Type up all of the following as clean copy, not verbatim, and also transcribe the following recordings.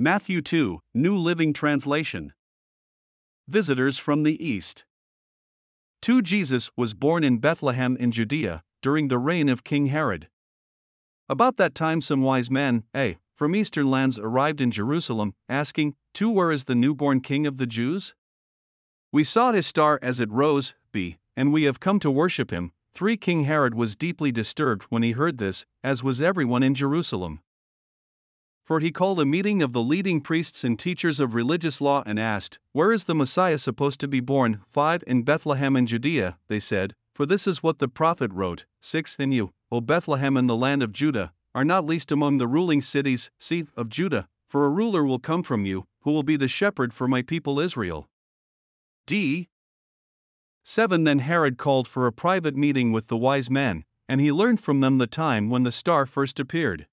Matthew 2, New Living Translation. Visitors from the East. 2. Jesus was born in Bethlehem in Judea, during the reign of King Herod. About that time some wise men, from eastern lands arrived in Jerusalem, asking, 2. Where is the newborn King of the Jews? We saw his star as it rose, and we have come to worship him. 3. King Herod was deeply disturbed when he heard this, as was everyone in Jerusalem. For he called a meeting of the leading priests and teachers of religious law and asked, Where is the Messiah supposed to be born? 5. In Bethlehem in Judea, they said, for this is what the prophet wrote. 6. And you, O Bethlehem in the land of Judah, are not least among the ruling cities, of Judah, for a ruler will come from you, who will be the shepherd for my people Israel. 7. Then Herod called for a private meeting with the wise men, and he learned from them the time when the star first appeared.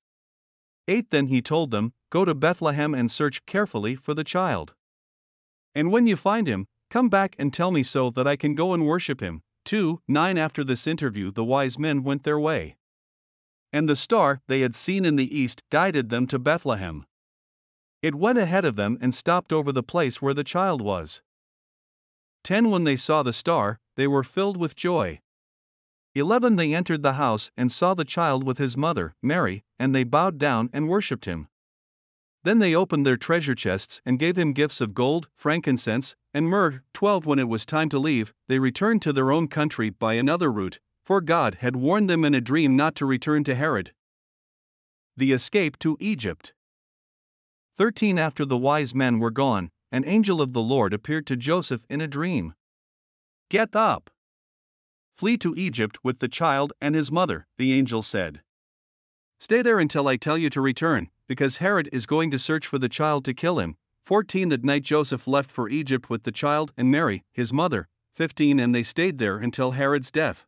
8. Then he told them, Go to Bethlehem and search carefully for the child. And when you find him, come back and tell me so that I can go and worship him. 9. After this interview the wise men went their way. And the star they had seen in the east guided them to Bethlehem. It went ahead of them and stopped over the place where the child was. 10. When they saw the star, they were filled with joy. 11. They entered the house and saw the child with his mother, Mary, and they bowed down and worshipped him. Then they opened their treasure chests and gave him gifts of gold, frankincense, and myrrh. 12. When it was time to leave, they returned to their own country by another route, for God had warned them in a dream not to return to Herod. The escape to Egypt. 13. After the wise men were gone, an angel of the Lord appeared to Joseph in a dream. Get up! Flee to Egypt with the child and his mother, the angel said. Stay there until I tell you to return, because Herod is going to search for the child to kill him. 14. That night Joseph left for Egypt with the child and Mary, his mother. 15. And they stayed there until Herod's death.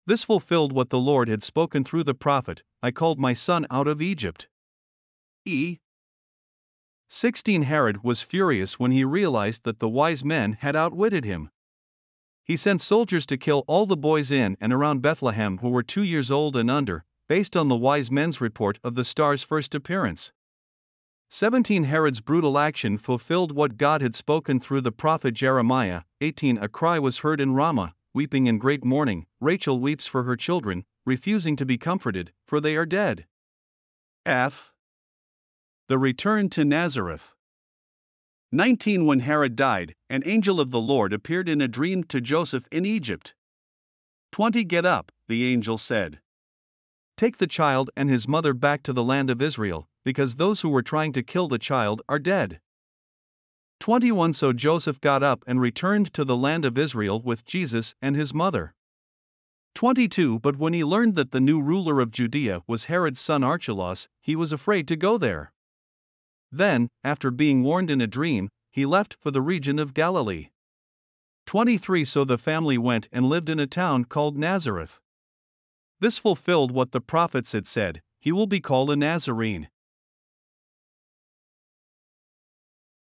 This fulfilled what the Lord had spoken through the prophet, I called my son out of Egypt. 16. Herod was furious when he realized that the wise men had outwitted him. He sent soldiers to kill all the boys in and around Bethlehem who were 2 years old and under, based on the wise men's report of the star's first appearance. 17. Herod's brutal action fulfilled what God had spoken through the prophet Jeremiah. 18. A cry was heard in Ramah, weeping in great mourning. Rachel weeps for her children, refusing to be comforted, for they are dead. The return to Nazareth. 19. When Herod died, an angel of the Lord appeared in a dream to Joseph in Egypt. 20. Get up, the angel said. Take the child and his mother back to the land of Israel, because those who were trying to kill the child are dead. 21. So Joseph got up and returned to the land of Israel with Jesus and his mother. 22. But when he learned that the new ruler of Judea was Herod's son Archelaus, he was afraid to go there. Then, after being warned in a dream, he left for the region of Galilee. 23. So the family went and lived in a town called Nazareth. This fulfilled what the prophets had said, he will be called a Nazarene,